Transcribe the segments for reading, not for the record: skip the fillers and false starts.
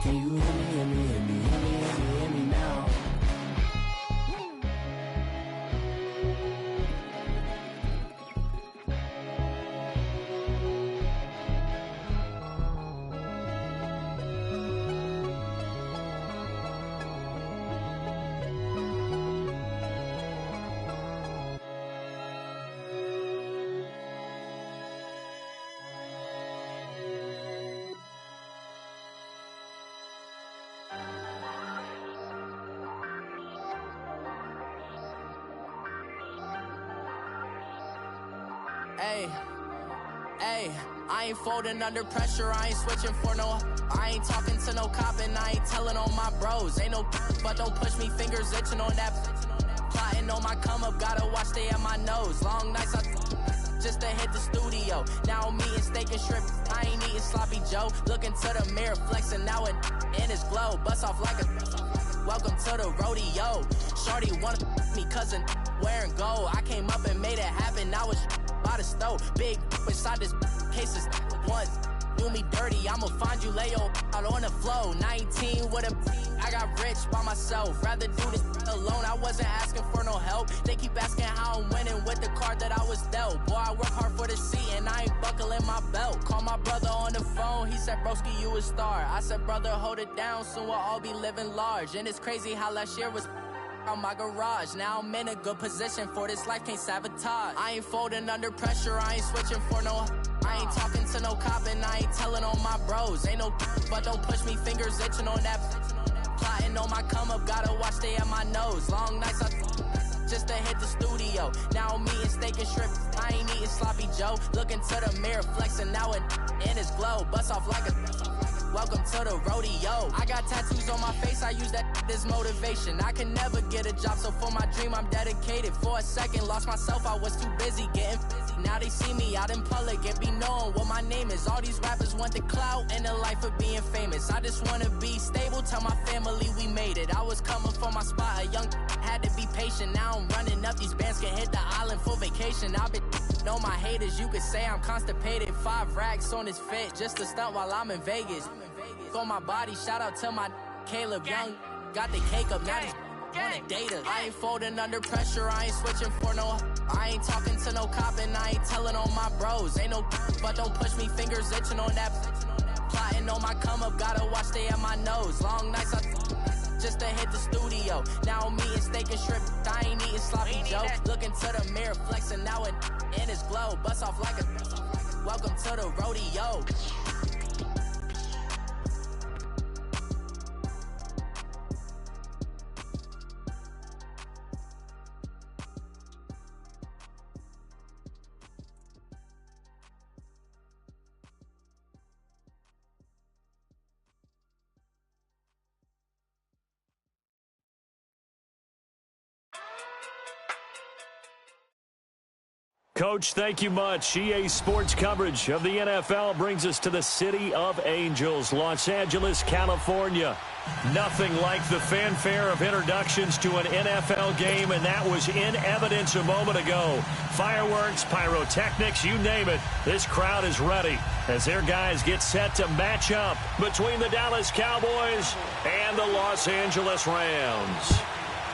Can you hear me, hear me, hear me, hear me, hear me, hear me now? Hey, I ain't folding under pressure, I ain't switching for no. I ain't talking to no cop and I ain't telling on my bros. Ain't no but don't push me, fingers itching on that. Plotting on my come up, gotta watch stay at my nose. Long nights just to hit the studio. Now I'm eating steak and shrimp, I ain't eating sloppy Joe. Looking to the mirror, flexing now and in his glow. Bust off like a welcome to the rodeo. Shorty wanna me cousin wearing gold. I came up and made it happen, I was by the stove. Big inside this cases once do me dirty, I'ma find you lay your out on the floor. 19 with a I got rich by myself, rather do this alone. I wasn't asking for no help, they keep asking how I'm winning with the card that I was dealt. Boy, I work hard for the seat and I ain't buckling my belt. Call my brother on the phone, he said broski you a star. I said brother hold it down, soon we'll all be living large. And it's crazy how last year was on my garage. Now I'm in a good position for this life, can't sabotage. I ain't folding under pressure, I ain't switching for no. I ain't talking to no cop and I ain't telling on my bros. Ain't no but don't push me, fingers itching on that. Plotting on my come up, gotta watch stay at my nose. Long nights just to hit the studio. Now I'm eating steak and shrimp, I ain't eating sloppy Joe. Looking to the mirror, flexing now and in his glow. Bust off like a welcome to the rodeo. I got tattoos on my face, I use that as motivation. I can never get a job, so for my dream I'm dedicated. For a second, lost myself, I was too busy getting busy. Now they see me out in public and be knowing what my name is. All these rappers want the clout and the life of being famous. I just wanna be stable, tell my family we made it. I was coming for my spot, a young had to be patient. Now I'm running up, these bands can hit the island for vacation. I've been know my haters, you could say I'm constipated. 5 racks on his fit, just to stunt while I'm in Vegas. On my body, shout out to my Caleb Young. Got the cake up, now on the data. I ain't folding under pressure, I ain't switching for no. I ain't talking to no cop and I ain't telling on my bros. Ain't no but don't push me, fingers itching on that. Plotting on my come up, gotta watch stay at my nose. Long nights just to hit the studio. Now I'm eating steak and shrimp, I ain't eating sloppy Joe. Looking to the mirror, flexing now and in his glow. Bust off like a welcome to the rodeo. Coach, thank you much. EA Sports coverage of the NFL brings us to the City of Angels, Los Angeles, California. Nothing like the fanfare of introductions to an NFL game, and that was in evidence a moment ago. Fireworks, pyrotechnics, you name it. This crowd is ready as their guys get set to match up between the Dallas Cowboys and the Los Angeles Rams.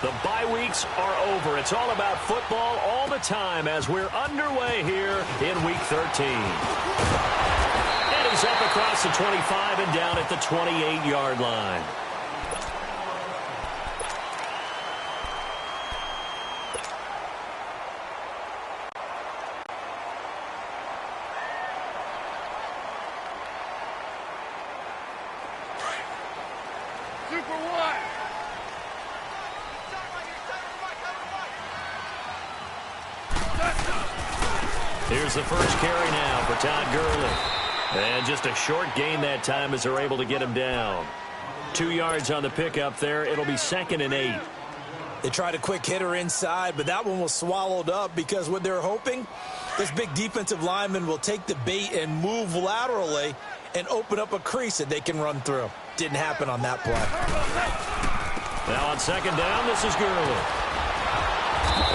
The bye weeks are over. It's all about football all the time as we're underway here in Week 13. And he's up across the 25 and down at the 28-yard line. Here's the first carry now for Todd Gurley. And just a short gain that time as they're able to get him down. 2 yards on the pickup there. It'll be 2nd and 8. They tried a quick hitter inside, but that one was swallowed up because what they're hoping, this big defensive lineman will take the bait and move laterally and open up a crease that they can run through. Didn't happen on that play. Now on 2nd down, this is Gurley.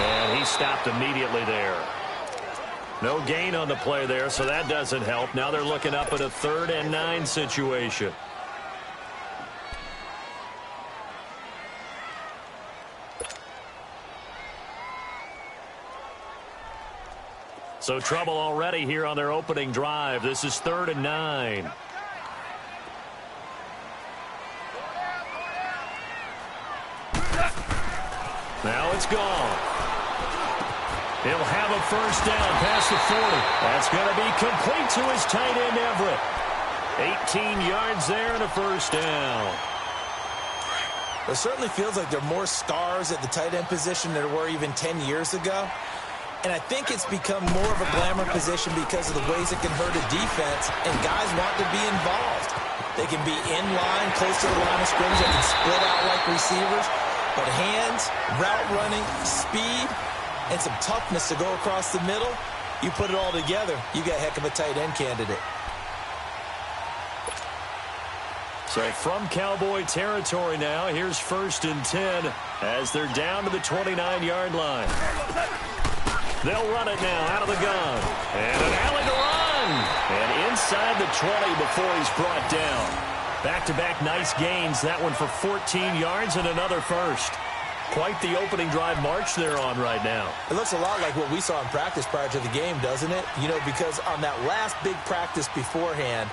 And he stopped immediately there. No gain on the play there, so that doesn't help. Now they're looking up at a 3rd and 9 situation. So trouble already here on their opening drive. This is 3rd and 9. Now it's gone. He'll have a first down past the 40. That's going to be complete to his tight end, Everett. 18 yards there and a first down. It certainly feels like there are more stars at the tight end position than there were even 10 years ago. And I think it's become more of a glamour position because of the ways it can hurt a defense, and guys want to be involved. They can be in line, close to the line of scrimmage. They can split out like receivers. But hands, route running, speed, and some toughness to go across the middle, you put it all together, you got a heck of a tight end candidate. So from Cowboy territory now, here's 1st and 10 as they're down to the 29-yard line. They'll run it now out of the gun. And an alley to run. And inside the 20 before he's brought down. Back-to-back nice gains. That one for 14 yards and another first. Quite the opening drive march they're on right now. It looks a lot like what we saw in practice prior to the game, doesn't it? You know, because on that last big practice beforehand,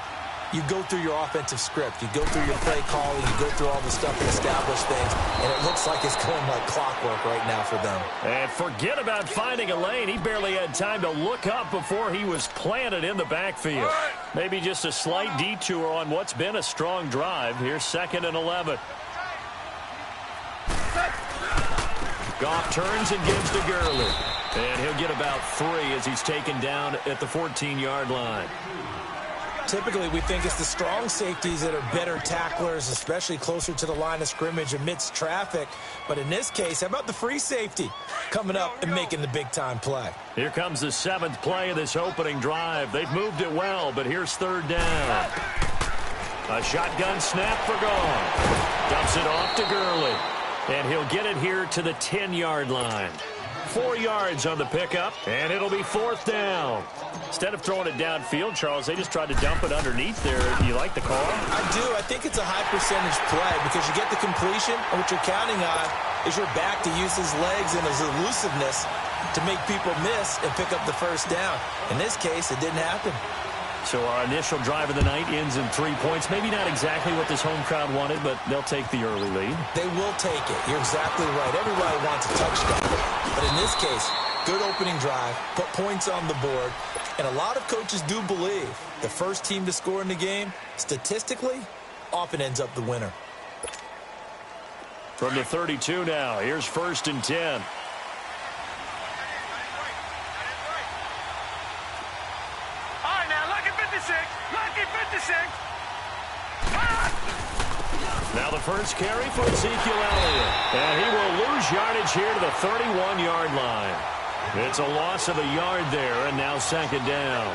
you go through your offensive script. You go through your play calling. You go through all the stuff and establish things. And it looks like it's going like clockwork right now for them. And forget about finding a lane. He barely had time to look up before he was planted in the backfield. Maybe just a slight detour on what's been a strong drive. Here's 2nd and 11. Goff turns and gives to Gurley. And he'll get about 3 as he's taken down at the 14-yard line. Typically, we think it's the strong safeties that are better tacklers, especially closer to the line of scrimmage amidst traffic. But in this case, how about the free safety coming up and making the big-time play? Here comes the 7th play of this opening drive. They've moved it well, but here's 3rd down. A shotgun snap for Goff. Dumps it off to Gurley. And he'll get it here to the 10-yard line. 4 yards on the pickup, and it'll be 4th down. Instead of throwing it downfield, Charles, they just tried to dump it underneath there. Do you like the call? I do. I think it's a high-percentage play because you get the completion, and what you're counting on is your back to use his legs and his elusiveness to make people miss and pick up the first down. In this case, it didn't happen. So our initial drive of the night ends in 3 points. Maybe not exactly what this home crowd wanted, but they'll take the early lead. They will take it. You're exactly right. Everybody wants a touchdown. But in this case, good opening drive, put points on the board, and a lot of coaches do believe the first team to score in the game, statistically, often ends up the winner. From the 32 now, here's 1st and 10. Now the first carry for Ezekiel Elliott. And he will lose yardage here to the 31-yard line. It's a loss of a yard there, and now 2nd down.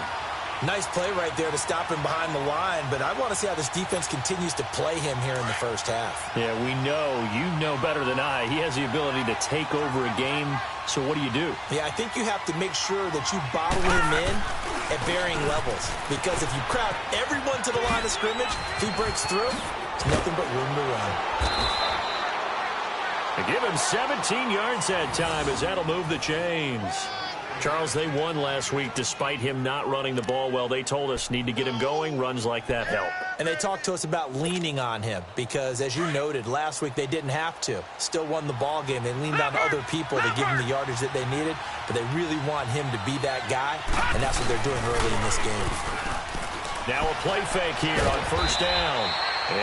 Nice play right there to stop him behind the line, but I want to see how this defense continues to play him here in the first half. Yeah, we know. You know better than I. He has the ability to take over a game, so what do you do? Yeah, I think you have to make sure that you bottle him in at varying levels, because if you crowd everyone to the line of scrimmage, if he breaks through, there's nothing but room to run. They give him 17 yards that time as that'll move the chains. Charles, they won last week despite him not running the ball well. They told us need to get him going. Runs like that help. And they talked to us about leaning on him because, as you noted, last week they didn't have to. Still won the ball game. They leaned on other people to give him the yardage that they needed, but they really want him to be that guy, and that's what they're doing early in this game. Now a play fake here on 1st down.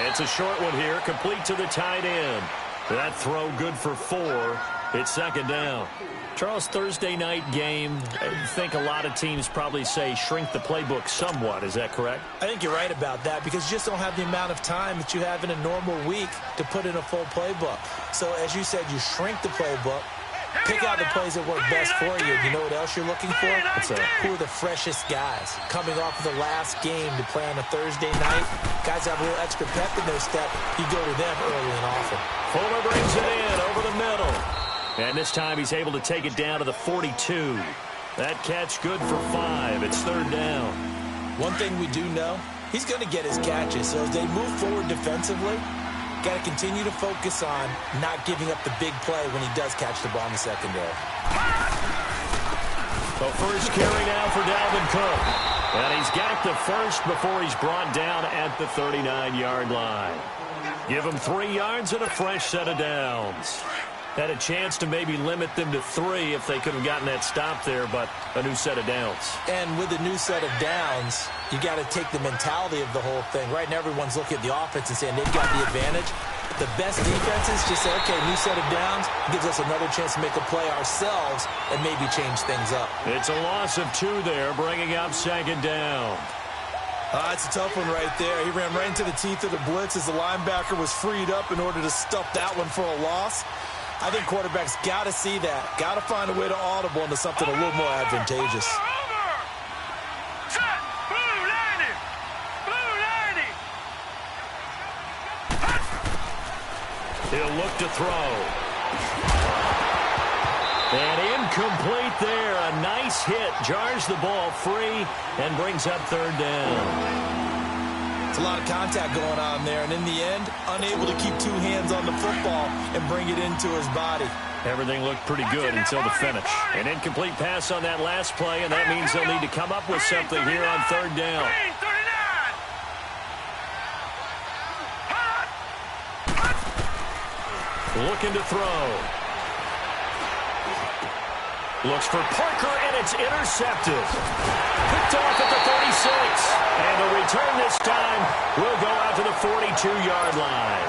It's a short one here, complete to the tight end. That throw good for 4. It's 2nd down. Charles, Thursday night game, I think a lot of teams probably say shrink the playbook somewhat. Is that correct? I think you're right about that because you just don't have the amount of time that you have in a normal week to put in a full playbook. So, as you said, you shrink the playbook, pick out the plays that work best for you. You know what else you're looking for? Who are the freshest guys coming off of the last game to play on a Thursday night? Guys have a little extra pep in their step. You go to them early and often. Fuller brings it in over the middle. And this time he's able to take it down to the 42. That catch good for 5. It's 3rd down. One thing we do know, he's going to get his catches. So as they move forward defensively, got to continue to focus on not giving up the big play when he does catch the ball in the secondary. A first carry now for Dalvin Cook. And he's got the first before he's brought down at the 39-yard line. Give him 3 yards and a fresh set of downs. Had a chance to maybe limit them to 3 if they could have gotten that stop there, but a new set of downs. And with a new set of downs, you got to take the mentality of the whole thing. Right now, everyone's looking at the offense and saying they've got the advantage. The best defenses just say, okay, new set of downs, gives us another chance to make a play ourselves and maybe change things up. It's a loss of 2 there, bringing up second down. That's a tough one right there. He ran right into the teeth of the blitz as the linebacker was freed up in order to stuff that one for a loss. I think quarterbacks got to see that. Got to find a way to audible into something a little more advantageous. He'll look to throw. And incomplete there. A nice hit. Jars the ball free and brings up third down. It's a lot of contact going on there, and in the end, unable to keep 2 hands on the football and bring it into his body. Everything looked pretty good until the finish. An incomplete pass on that last play, and that means they'll need to come up with something here on third down. Looking to throw. Looks for Parker, and it's intercepted. Picked off at the 36. And the return this time will go out to the 42-yard line.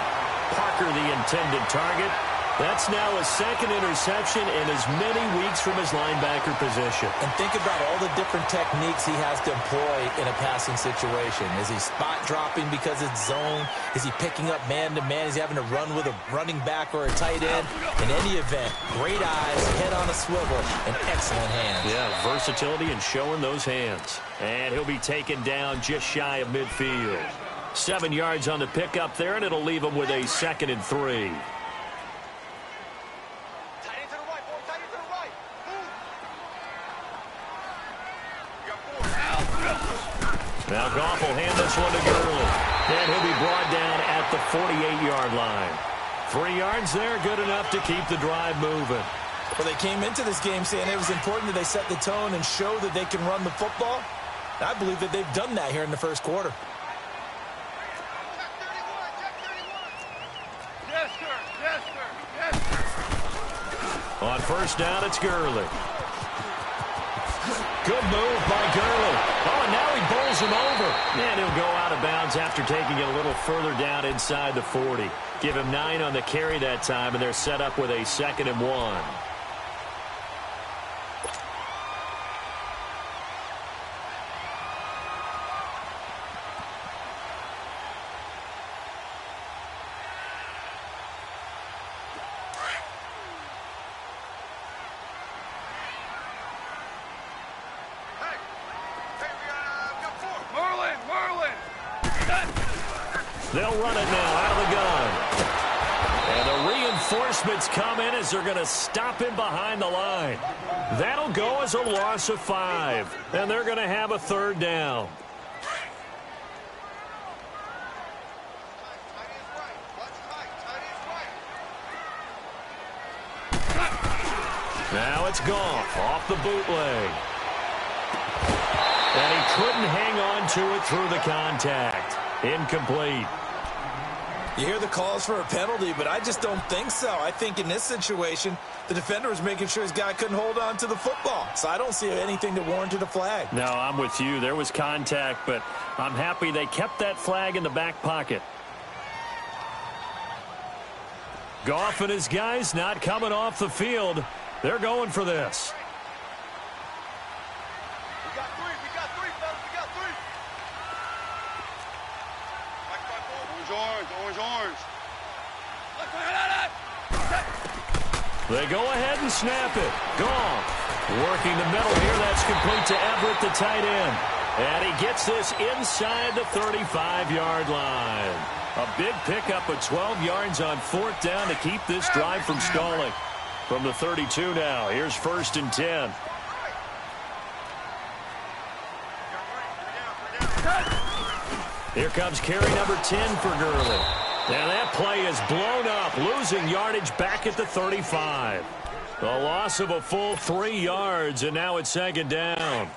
Parker, the intended target. That's now a second interception in as many weeks from his linebacker position. And think about all the different techniques he has to employ in a passing situation. Is he spot dropping because it's zone? Is he picking up man-to-man? Is he having to run with a running back or a tight end? In any event, great eyes, head on a swivel, and excellent hands. Yeah, versatility and showing those hands. And he'll be taken down just shy of midfield. 7 yards on the pickup there, and it'll leave him with a 2nd and 3. Now Goff will hand this one to Gurley. And he'll be brought down at the 48-yard line. 3 yards there, good enough to keep the drive moving. Well, they came into this game saying it was important that they set the tone and show that they can run the football. I believe that they've done that here in the first quarter. Yes, sir. Yes, sir. Yes, sir. On first down, it's Gurley. Good move by Gurley. Oh, and now he bowls him over. And he'll go out of bounds after taking it a little further down inside the 40. Give him 9 on the carry that time, and they're set up with a 2nd and 1. They'll run it now out of the gun. And the reinforcements come in as they're going to stop him behind the line. That'll go as a loss of 5. And they're going to have a 3rd down. Now it's Goff off the bootleg. And he couldn't hang on to it through the contact. Incomplete. You hear the calls for a penalty, but I just don't think so. I think in this situation, the defender was making sure his guy couldn't hold on to the football. So I don't see anything that warranted a flag. No, I'm with you. There was contact, but I'm happy they kept that flag in the back pocket. Goff and his guys not coming off the field. They're going for this. We got 3. We got 3, fellas. We got 3. Orange. They go ahead and snap it. Goff working the middle here. That's complete to Everett, the tight end. And he gets this inside the 35-yard line. A big pickup of 12 yards on 4th down to keep this drive from stalling. From the 32 now, here's 1st and 10. Here comes carry number 10 for Gurley. And that play is blown up, losing yardage back at the 35. A loss of a full 3 yards, and now it's second down.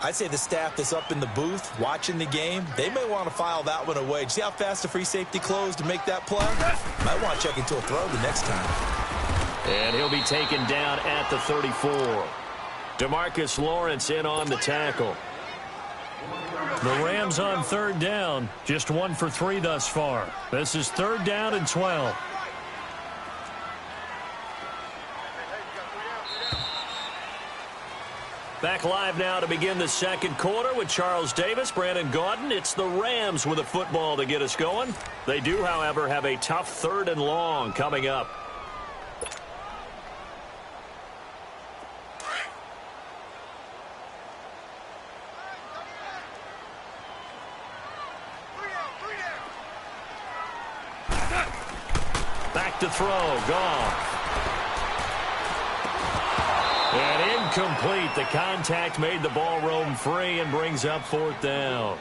I'd say the staff that's up in the booth watching the game, they may want to file that one away. See how fast the free safety closed to make that play? Might want to check into a throw the next time. And he'll be taken down at the 34. DeMarcus Lawrence in on the tackle. The Rams on third down, just 1 for 3 thus far. This is third down and 12. Back live now to begin the second quarter with Charles Davis, Brandon Gaudin. It's the Rams with a football to get us going. They do, however, have a tough third and long coming up. Back to throw, Goff. And incomplete. The contact made the ball roam free and brings up fourth down.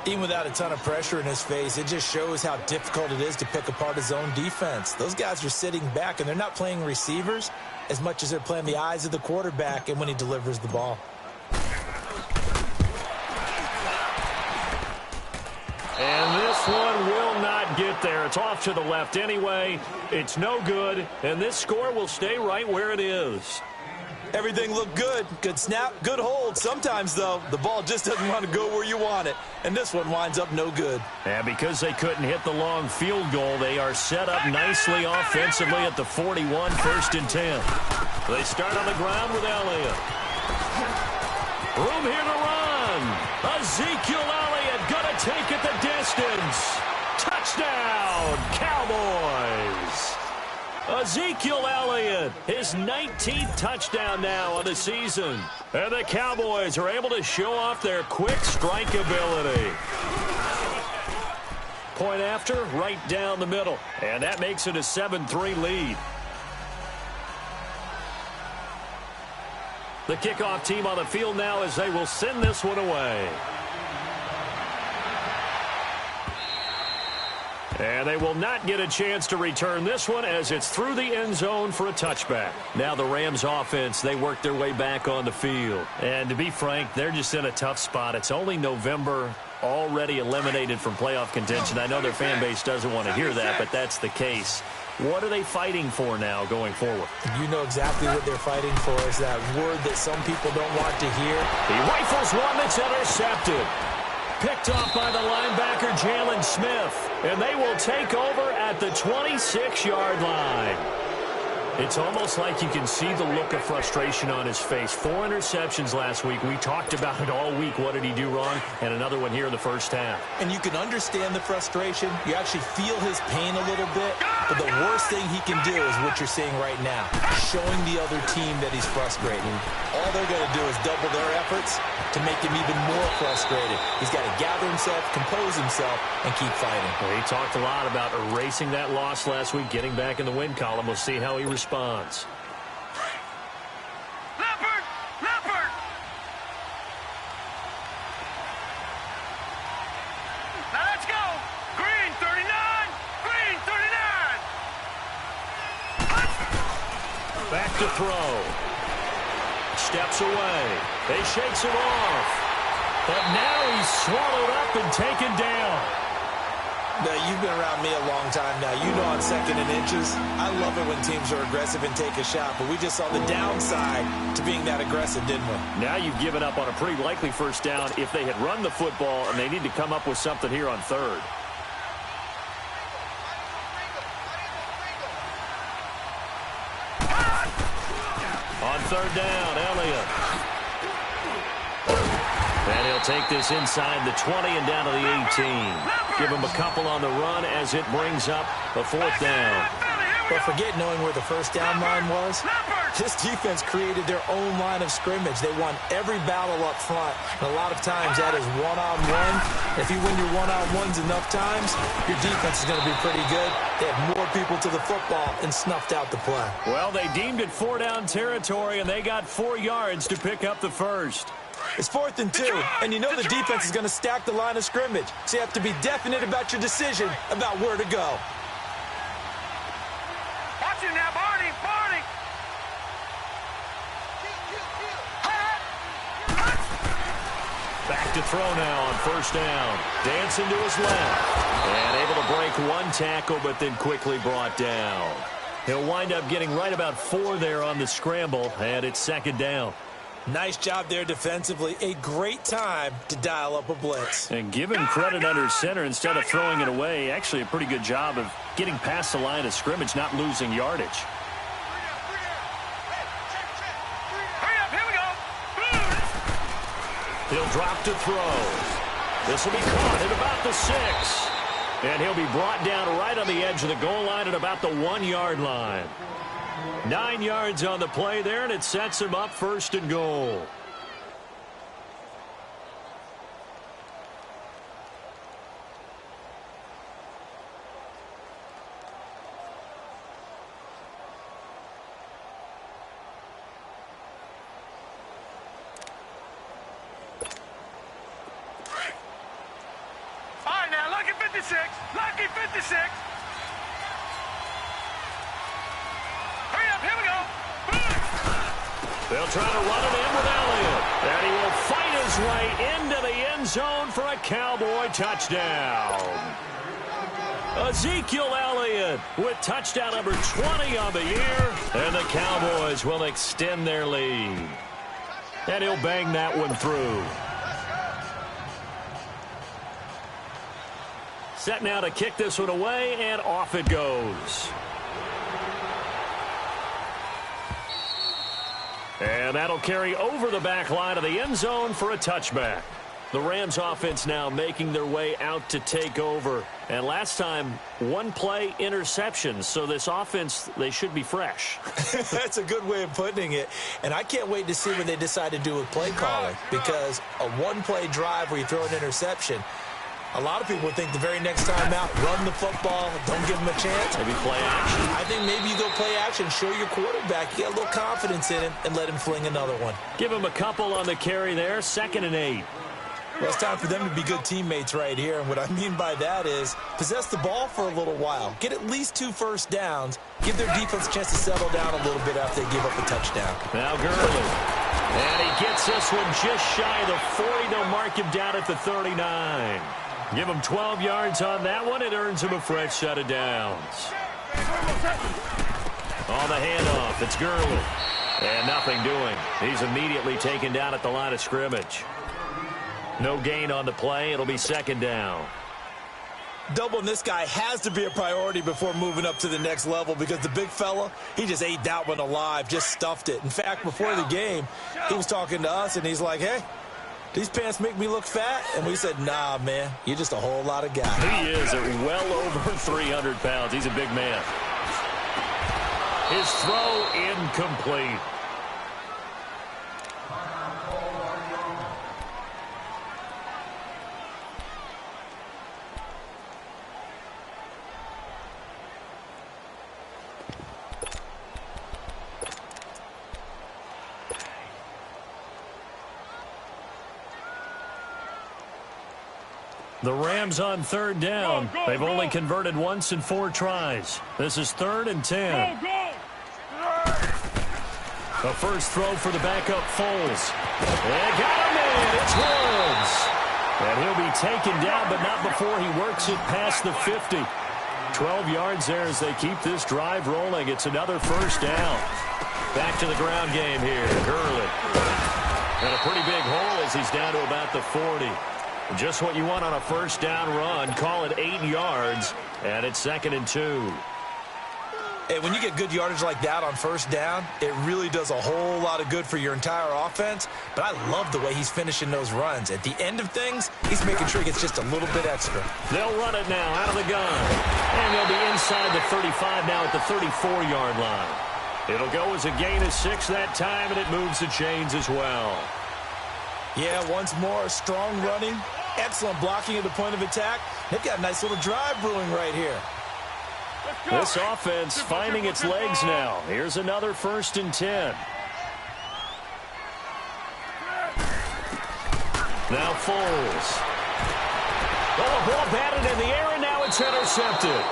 Even without a ton of pressure in his face, it just shows how difficult it is to pick apart his own defense. Those guys are sitting back, and they're not playing receivers as much as they're playing the eyes of the quarterback and when he delivers the ball. And this one will not get there. It's off to the left anyway. It's no good, and this score will stay right where it is. Everything looked good. Good snap, good hold. Sometimes, though, the ball just doesn't want to go where you want it. And this one winds up no good. And because they couldn't hit the long field goal, they are set up nicely offensively at the 41, 1st and 10. They start on the ground with Elliott. Room here to run. Ezekiel Elliott going to take it the distance. Touchdown, Cowboys. Ezekiel Elliott, his 19th touchdown now on the season. And the Cowboys are able to show off their quick strike ability. Point after, right down the middle. And that makes it a 7-3 lead. The kickoff team on the field now as they will send this one away. And they will not get a chance to return this one as it's through the end zone for a touchback. Now the Rams offense, they work their way back on the field. And to be frank, they're just in a tough spot. It's only November, already eliminated from playoff contention. I know their fan base doesn't want to hear that, but that's the case. What are they fighting for now going forward? You know exactly what they're fighting for is that word that some people don't want to hear. He rifles one that's intercepted. Picked off by the linebacker, Jalen Smith. And they will take over at the 26-yard line. It's almost like you can see the look of frustration on his face. 4 interceptions last week. We talked about it all week. What did he do wrong? And another one here in the first half. And you can understand the frustration. You actually feel his pain a little bit. But the worst thing he can do is what you're seeing right now, showing the other team that he's frustrated. All they're going to do is double their efforts to make him even more frustrated. He's got to gather himself, compose himself, and keep fighting. Well, he talked a lot about erasing that loss last week, getting back in the win column. We'll see how he responds. Leopard! Now let's go! Green 39! Green 39! Back to throw. Steps away. He shakes it off. But now he's swallowed up and taken down. Now, you've been around me a long time now. You know on 2nd and inches, I love it when teams are aggressive and take a shot. But we just saw the downside to being that aggressive, didn't we? Now you've given up on a pretty likely first down if they had run the football, and they need to come up with something here on third. On third down, Elliott. And he'll take this inside the 20 and down to the 18. Give him a couple on the run as it brings up a 4th down. But forget knowing where the first down line was. This defense created their own line of scrimmage. They won every battle up front. And a lot of times that is one-on-one. If you win your one-on-ones enough times, your defense is going to be pretty good. They had more people to the football and snuffed out the play. Well, they deemed it 4-down territory, and they got 4 yards to pick up the first. It's 4th and 2, and you know the defense is going to stack the line of scrimmage. So you have to be definite about your decision about where to go. Watch it now, Barney! Back to throw now on first down. Dancing to his left. And able to break one tackle, but then quickly brought down. He'll wind up getting right about 4 there on the scramble, and it's second down. Nice job there defensively. A great time to dial up a blitz. And give him credit under center instead of throwing it away. Actually a pretty good job of getting past the line of scrimmage, not losing yardage. Hurry up, here we go. He'll drop to throw. This will be caught at about the 6. And he'll be brought down right on the edge of the goal line at about the 1-yard line. 9 yards on the play there, and it sets him up first and goal. All right, now, lucky 56. Lucky 56. Hurry up, here we go. They'll try to run it in with Elliott. And he will fight his way into the end zone for a Cowboy touchdown. Ezekiel Elliott with touchdown number 20 on the year. And the Cowboys will extend their lead. And he'll bang that one through. Set now to kick this one away, and off it goes. And that'll carry over the back line of the end zone for a touchback. The Rams offense now making their way out to take over. And last time, 1 play interception. So this offense, they should be fresh. That's a good way of putting it. And I can't wait to see what they decide to do with play calling. Because a 1-play drive where you throw an interception, a lot of people would think the very next time out, run the football, don't give him a chance. Maybe play action. I think maybe you go play action, show your quarterback, you get a little confidence in him, and let him fling another one. Give him a couple on the carry there, 2nd and 8. Well, it's time for them to be good teammates right here. And what I mean by that is possess the ball for a little while. Get at least 2 first downs. Give their defense a chance to settle down a little bit after they give up a touchdown. Now Gurley. And he gets this one just shy of the 40. They'll mark him down at the 39. Give him 12 yards on that one. It earns him a fresh set of downs. On the handoff, it's Gurley. And nothing doing. He's immediately taken down at the line of scrimmage. No gain on the play. It'll be 2nd down. Doubling this guy has to be a priority before moving up to the next level because the big fella, he just ate that one alive, just stuffed it. In fact, before the game, he was talking to us, and he's like, hey, these pants make me look fat? And we said, nah, man, you're just a whole lot of guy. He is at well over 300 pounds. He's a big man. His throw incomplete. The Rams on 3rd down. They've only converted once in 4 tries. This is 3rd and 10. A first throw for the backup Foles. They got him in. It's Woods. And he'll be taken down, but not before he works it past the 50. 12 yards there as they keep this drive rolling. It's another first down. Back to the ground game here. Gurley. And a pretty big hole as he's down to about the 40. Just what you want on a first down run. Call it 8 yards, and it's 2nd and 2. Hey, when you get good yardage like that on first down, it really does a whole lot of good for your entire offense. But I love the way he's finishing those runs. At the end of things, he's making sure he gets just a little bit extra. They'll run it now out of the gun. And they'll be inside the 35 now at the 34-yard line. It'll go as a gain of 6 that time, and it moves the chains as well. Yeah, once more, strong running, excellent blocking at the point of attack. They've got a nice little drive brewing right here. This offense finding its legs now. Here's another 1st and 10. Now Foles. Oh, a ball batted in the air, and now it's intercepted.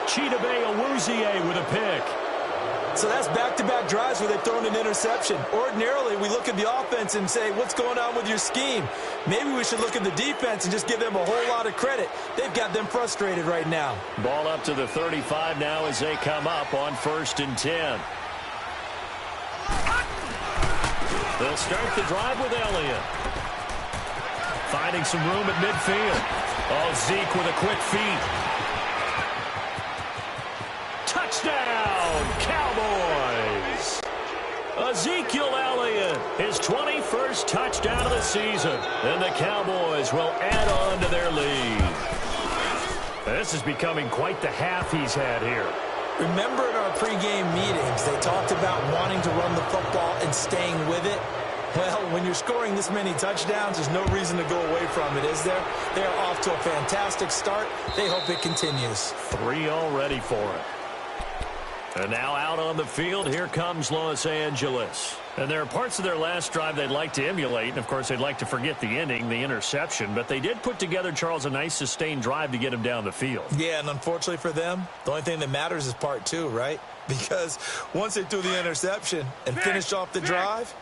Chidobe Awuzie with a pick. So that's back-to-back drives where they've thrown an interception. Ordinarily, we look at the offense and say, what's going on with your scheme? Maybe we should look at the defense and just give them a whole lot of credit. They've got them frustrated right now. Ball up to the 35 now as they come up on 1st and 10. They'll start the drive with Elliott. Finding some room at midfield. Oh, Zeke with a quick feed. Touchdown, Cowboys! Ezekiel Elliott, his 21st touchdown of the season. And the Cowboys will add on to their lead. This is becoming quite the half he's had here. Remember in our pregame meetings, they talked about wanting to run the football and staying with it? Well, when you're scoring this many touchdowns, there's no reason to go away from it, is there? They are off to a fantastic start. They hope it continues. 3 already for it. And now out on the field, here comes Los Angeles. And there are parts of their last drive they'd like to emulate. And, of course, they'd like to forget the ending, the interception. But they did put together, Charles, a nice sustained drive to get him down the field. Yeah, and unfortunately for them, the only thing that matters is part 2, right? Because once they threw the interception and finished off the drive,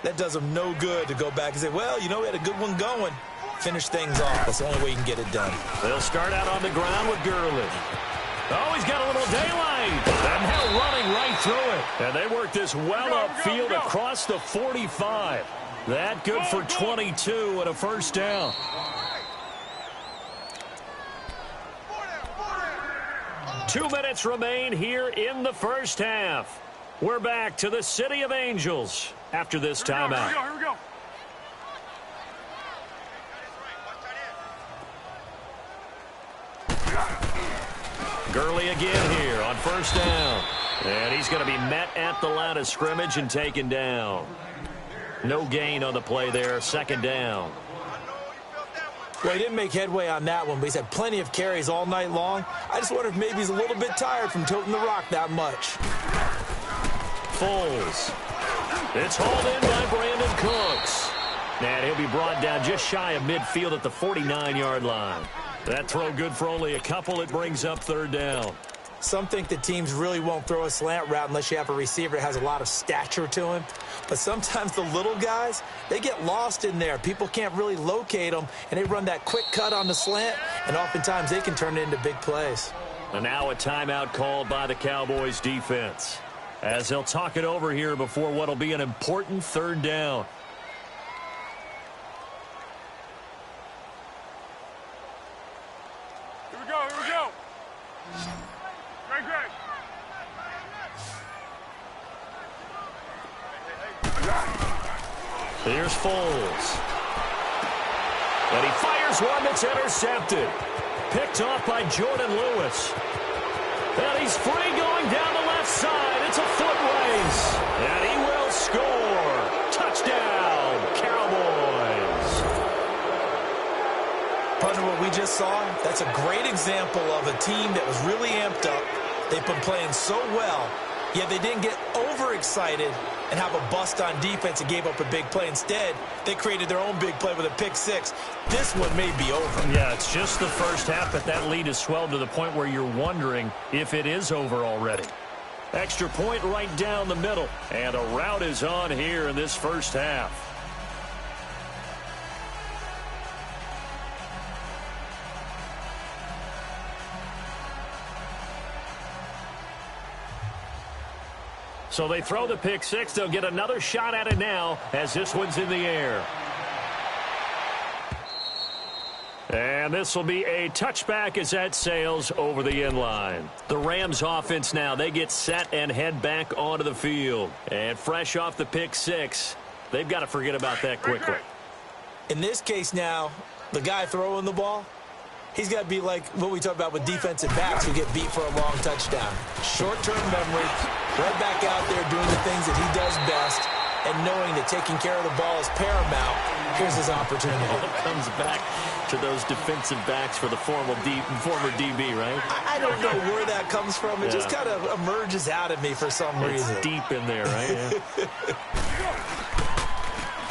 that does them no good to go back and say, well, you know, we had a good one going. Finish things off. That's the only way you can get it done. They'll start out on the ground with Gurley. Oh, he's got a little daylight. And now running right through it. And they work this well upfield across the 45. That good for 22 and a first down. Two minutes remain here in the first half. We're back to the City of Angels after this timeout. Here we go. Gurley again here on first down. And he's going to be met at the line of scrimmage and taken down. No gain on the play there, second down. Well, he didn't make headway on that one, but he's had plenty of carries all night long. I just wonder if maybe he's a little bit tired from toting the rock that much. Foles. It's hauled in by Brandon Cooks. And he'll be brought down just shy of midfield at the 49-yard line. That throw good for only a couple. It brings up third down. Some think the teams really won't throw a slant route unless you have a receiver that has a lot of stature to him. But sometimes the little guys, they get lost in there. People can't really locate them, and they run that quick cut on the slant, and oftentimes they can turn it into big plays. And now a timeout called by the Cowboys defense, as they'll talk it over here before what will be an important third down. Here we go. Great. Here's Foles. And he fires one that's intercepted. Picked off by Jordan Lewis. And he's free going down the left side. It's a foot race. And he will score. Touchdown, Cowboys. Partner, what we just saw, that's a great example of a team that was really amped up. They've been playing so well, yet they didn't get overexcited and have a bust on defense and gave up a big play. Instead, they created their own big play with a pick six. This one may be over. Yeah, it's just the first half, but that lead has swelled to the point where you're wondering if it is over already. Extra point right down the middle, and a rout is on here in this first half. So they throw the pick six. They'll get another shot at it now as this one's in the air. And this will be a touchback as that sails over the end line. The Rams offense now, they get set and head back onto the field. And fresh off the pick six, they've got to forget about that quickly. In this case now, the guy throwing the ball, he's got to be like what we talk about with defensive backs who get beat for a long touchdown. Short-term memory, right back out there doing the things that he does best, and knowing that taking care of the ball is paramount. Here's his opportunity. It all comes back to those defensive backs for the former DB, right? I don't know where that comes from. It just kind of emerges out of me for some reason. It's deep in there, right? Yeah.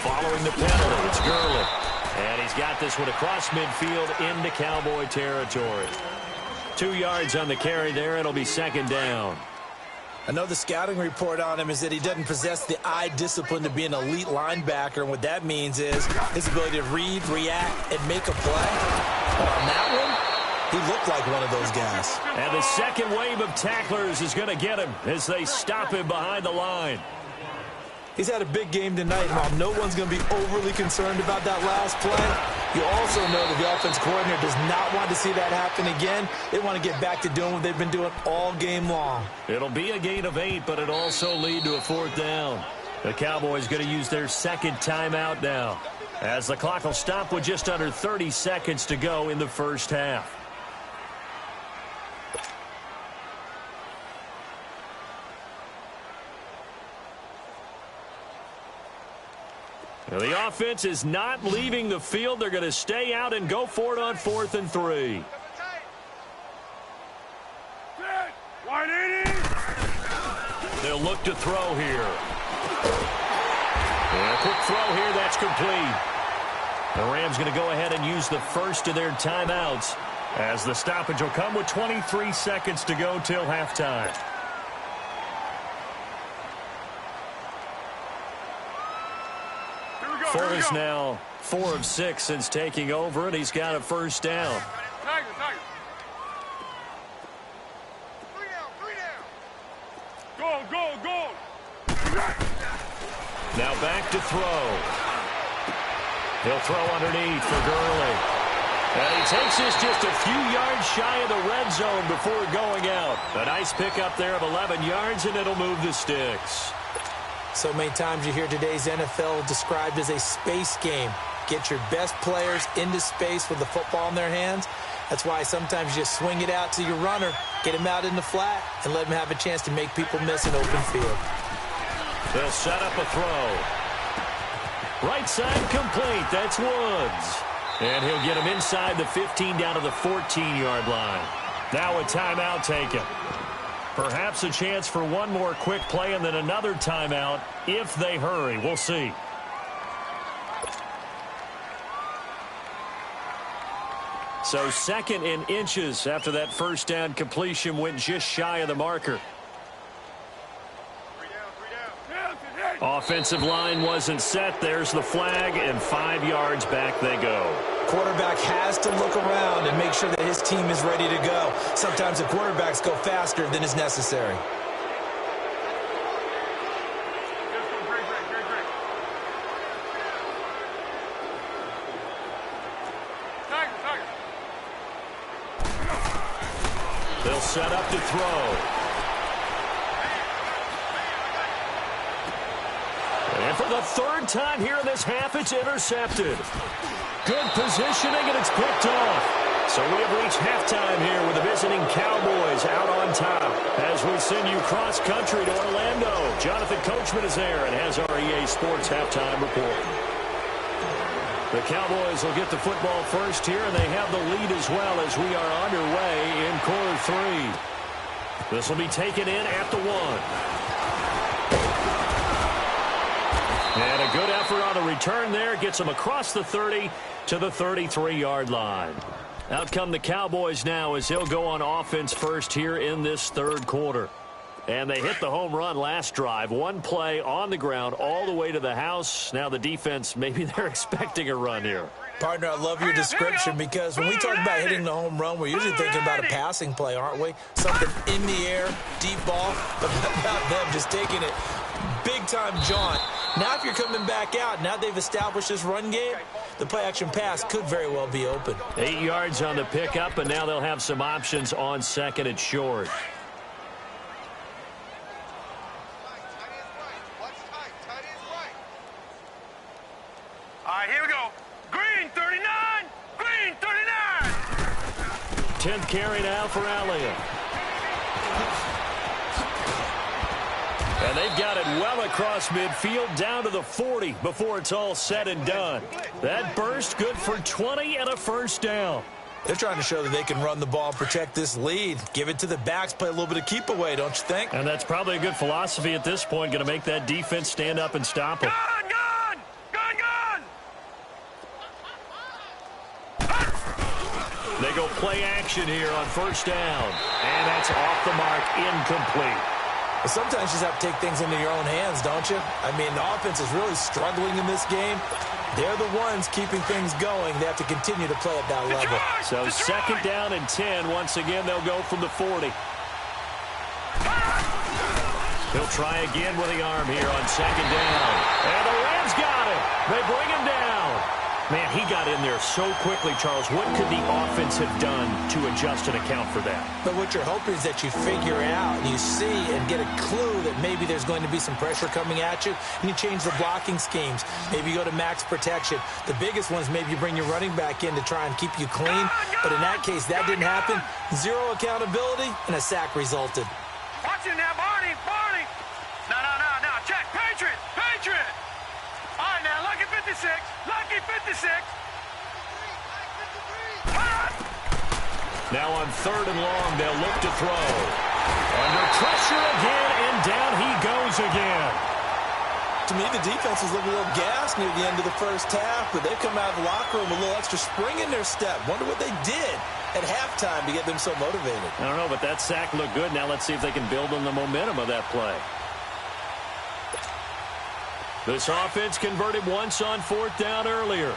Following the penalty, it's Gurley. And he's got this one across midfield into Cowboy territory. 2 yards on the carry there. It'll be second down. I know the scouting report on him is that he doesn't possess the eye discipline to be an elite linebacker, and what that means is his ability to read, react, and make a play. But on that one, he looked like one of those guys. And the second wave of tacklers is going to get him as they stop him behind the line. He's had a big game tonight, and while no one's going to be overly concerned about that last play, you also know that the offense coordinator does not want to see that happen again. They want to get back to doing what they've been doing all game long. It'll be a gain of 8, but it'll also lead to a 4th down. The Cowboys going to use their second timeout now, as the clock will stop with just under 30 seconds to go in the first half. The offense is not leaving the field. They're going to stay out and go for it on 4th and 3. They'll look to throw here. And a quick throw here, that's complete. The Rams going to go ahead and use the first of their timeouts, as the stoppage will come with 23 seconds to go till halftime. Foles now 4 of 6 since taking over, and he's got a first down. Tiger. 3 down. Go. Now back to throw. He'll throw underneath for Gurley. And he takes this just a few yards shy of the red zone before going out. A nice pickup there of 11 yards, and it'll move the sticks. So many times you hear today's NFL described as a space game. Get your best players into space with the football in their hands. That's why sometimes you just swing it out to your runner, get him out in the flat, and let him have a chance to make people miss an open field. They'll set up a throw. Right side complete. That's Woods. And he'll get him inside the 15 down to the 14-yard line. Now a timeout taken. Perhaps a chance for one more quick play and then another timeout if they hurry. We'll see. So 2nd in inches after that first down completion went just shy of the marker. 3 down. Offensive line wasn't set. There's the flag, and 5 yards back they go. Quarterback has to look around and make sure that his team is ready to go. Sometimes the quarterbacks go faster than is necessary. Tiger. They'll set up to throw. And for the 3rd time here in this half, it's intercepted. Good positioning, and it's picked off. So we have reached halftime here with the visiting Cowboys out on top. As we send you cross-country to Orlando, Jonathan Coachman is there and has our EA Sports halftime report. The Cowboys will get the football first here, and they have the lead as well as we are underway in quarter 3. This will be taken in at the 1. And a good effort on the return there. Gets them across the 30 to the 33-yard line. Out come the Cowboys now as they'll go on offense first here in this 3rd quarter. And they hit the home run last drive. One play on the ground all the way to the house. Now the defense, maybe they're expecting a run here. Partner, I love your description because when we talk about hitting the home run, we're usually thinking about a passing play, aren't we? Something in the air, deep ball, but about them just taking it big-time jaunt. Now if you're coming back out, now they've established this run game, the play-action pass could very well be open. 8 yards on the pickup, and now they'll have some options on 2nd and short. All right, here we go. Green 39. 10th carry now for Elliott. And they've got it well across midfield down to the 40 before it's all said and done. That burst good for 20 and a first down. They're trying to show that they can run the ball and protect this lead. Give it to the backs, play a little bit of keep away, don't you think? And that's probably a good philosophy at this point, going to make that defense stand up and stop them. They go play action here on first down. And that's off the mark, incomplete. But sometimes you just have to take things into your own hands, don't you? I mean, the offense is really struggling in this game. They're the ones keeping things going. They have to continue to play at that level. So second down and 10. Once again, they'll go from the 40. He'll try again with the arm here on second down. And the Rams got it. They bring him down. Man, he got in there so quickly, Charles. What could the offense have done to adjust and account for that? But what you're hoping is that you figure out and you see and get a clue that maybe there's going to be some pressure coming at you, and you change the blocking schemes. Maybe you go to max protection. The biggest one is maybe you bring your running back in to try and keep you clean. But in that case, that didn't happen. Zero accountability, and a sack resulted. Watch it now, Barney. No. Check. Patriot. All right, now, lucky 56. Now on third and long, they'll look to throw. Under pressure again, and down he goes again. To me, the defense was looking a little gassed near the end of the first half, but they've come out of the locker room with a little extra spring in their step. Wonder what they did at halftime to get them so motivated. I don't know, but that sack looked good. Now let's see if they can build on the momentum of that play. This offense converted once on fourth down earlier.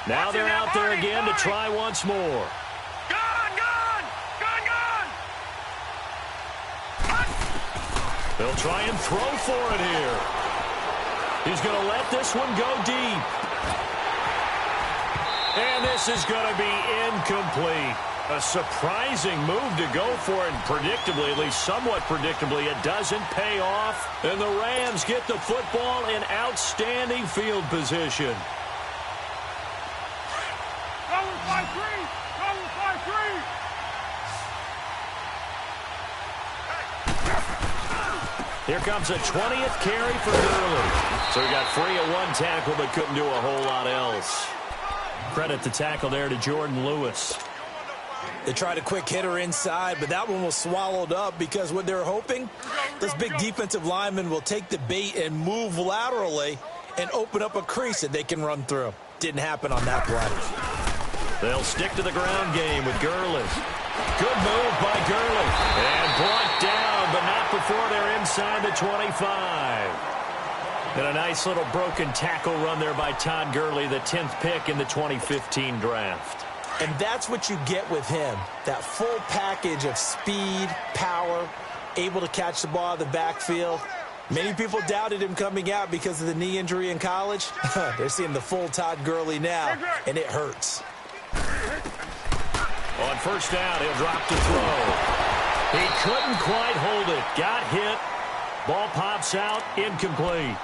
Now they're out there again to try once more. They'll try and throw for it here. He's going to let this one go deep. And this is going to be incomplete. A surprising move to go for it, and predictably, at least somewhat predictably, it doesn't pay off. And the Rams get the football in outstanding field position. Going 5-3. Here comes a 20th carry for Gurley. So he got free of one tackle, but couldn't do a whole lot else. Credit the tackle there to Jordan Lewis. They tried a quick hitter inside, but that one was swallowed up because what they're hoping, this big defensive lineman will take the bait and move laterally and open up a crease that they can run through. Didn't happen on that play. They'll stick to the ground game with Gurley. Good move by Gurley. And brought down, but not before they're inside the 25. And a nice little broken tackle run there by Todd Gurley, the 10th pick in the 2015 draft. And that's what you get with him, that full package of speed, power, able to catch the ball out of the backfield. Many people doubted him coming out because of the knee injury in college. They're seeing the full Todd Gurley now, and it hurts. On first down, he'll drop to throw. He couldn't quite hold it. Got hit. Ball pops out. Incomplete.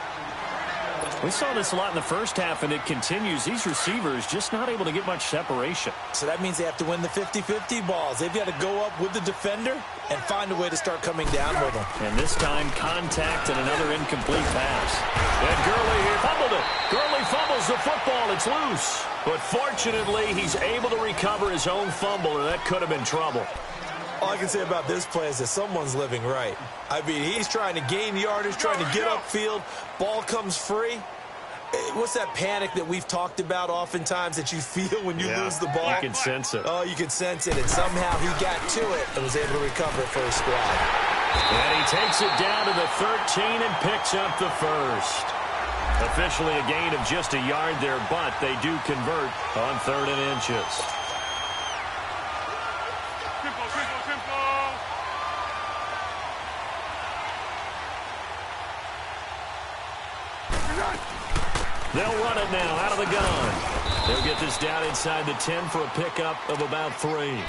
We saw this a lot in the first half, and it continues. These receivers just not able to get much separation. So that means they have to win the 50-50 balls. They've got to go up with the defender and find a way to start coming down with them. And this time, contact and another incomplete pass. And Gurley here fumbled it. Gurley fumbles the football. It's loose. But fortunately, he's able to recover his own fumble, or that could have been trouble. All I can say about this play is that someone's living right. I mean, he's trying to gain yardage, trying to get upfield. Ball comes free. What's that panic that we've talked about oftentimes that you feel when you lose the ball? You can sense it. Oh, you can sense it. And somehow he got to it and was able to recover it for his squad. And he takes it down to the 13 and picks up the first. Officially a gain of just a yard there, but they do convert on 3rd and inches. They'll run it now out of the gun. They'll get this down inside the 10 for a pickup of about 3.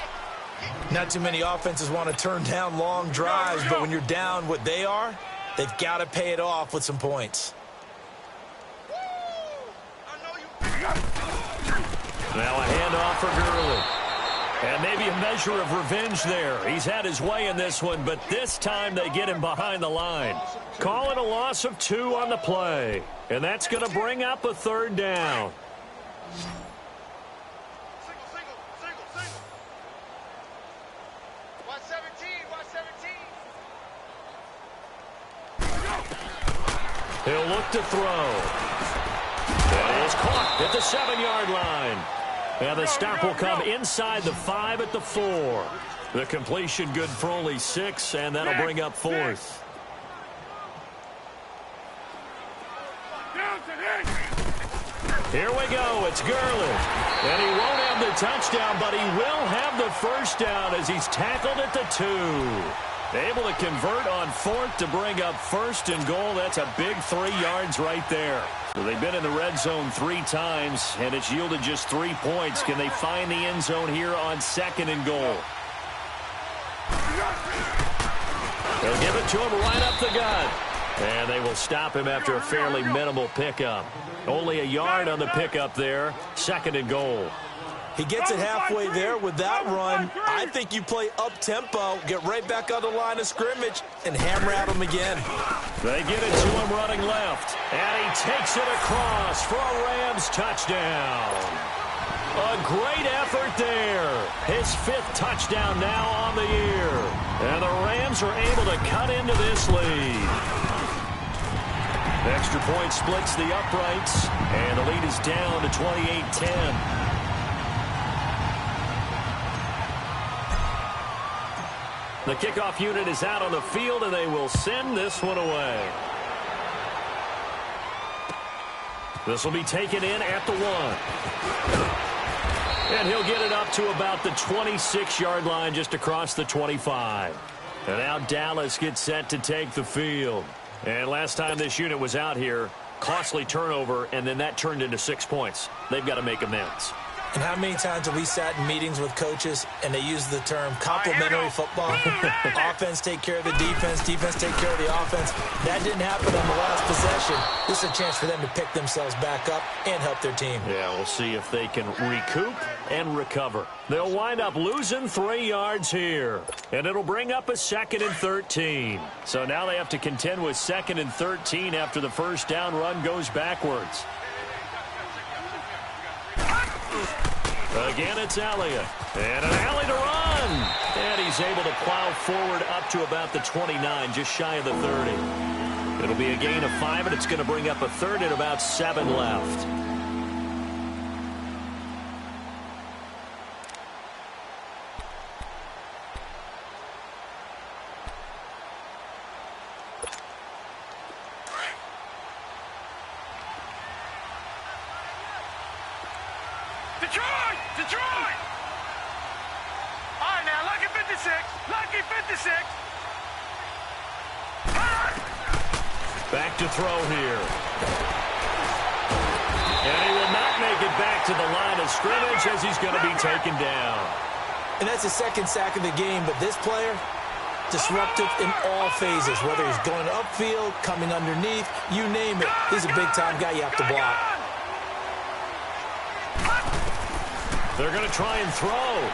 Not too many offenses want to turn down long drives, but when you're down what they are, they've got to pay it off with some points. Now a handoff for Gurley. And maybe a measure of revenge there. He's had his way in this one, but this time they get him behind the line. Call it a loss of 2 on the play. And that's going to bring up a 3rd down. Watch 17. He'll look to throw. That is caught at the 7-yard line. And the stop will come inside the 5 at the 4. The completion good for only 6, and that'll bring up 4th. Here we go. It's Gurley. And he won't have the touchdown, but he will have the first down as he's tackled at the 2. Able to convert on 4th to bring up 1st and goal. That's a big 3 yards right there. So they've been in the red zone 3 times, and it's yielded just 3 points. Can they find the end zone here on 2nd and goal? They'll give it to him right up the gut. And they will stop him after a fairly minimal pickup. Only a yard on the pickup there. 2nd and goal. He gets it halfway there with that run. I think you play up-tempo, get right back on the line of scrimmage, and hammer at him again. They get it to him running left. And he takes it across for a Rams touchdown. A great effort there. His 5th touchdown now on the year. And the Rams are able to cut into this lead. The extra point splits the uprights, and the lead is down to 28-10. The kickoff unit is out on the field, and they will send this one away. This will be taken in at the 1. And he'll get it up to about the 26-yard line just across the 25. And now Dallas gets set to take the field. And last time this unit was out here, costly turnover, and then that turned into 6 points. They've got to make amends. And how many times have we sat in meetings with coaches and they use the term complementary football? Offense take care of the defense, defense take care of the offense. That didn't happen on the last possession. This is a chance for them to pick themselves back up and help their team. Yeah, we'll see if they can recoup and recover. They'll wind up losing 3 yards here. And it'll bring up a 2nd and 13. So now they have to contend with 2nd and 13 after the first down run goes backwards. Again, it's Elliott. And an alley to run. And he's able to plow forward up to about the 29, just shy of the 30. It'll be a gain of 5, and it's going to bring up a 3rd and about 7 left. Detroit! All right, now, lucky 56. Lucky 56. Back to throw here. And he will not make it back to the line of scrimmage as he's going to be taken down. And that's the 2nd sack of the game, but this player, disruptive in all phases, whether he's going upfield, coming underneath, you name it. He's a big-time guy you have to block. They're going to try and throw.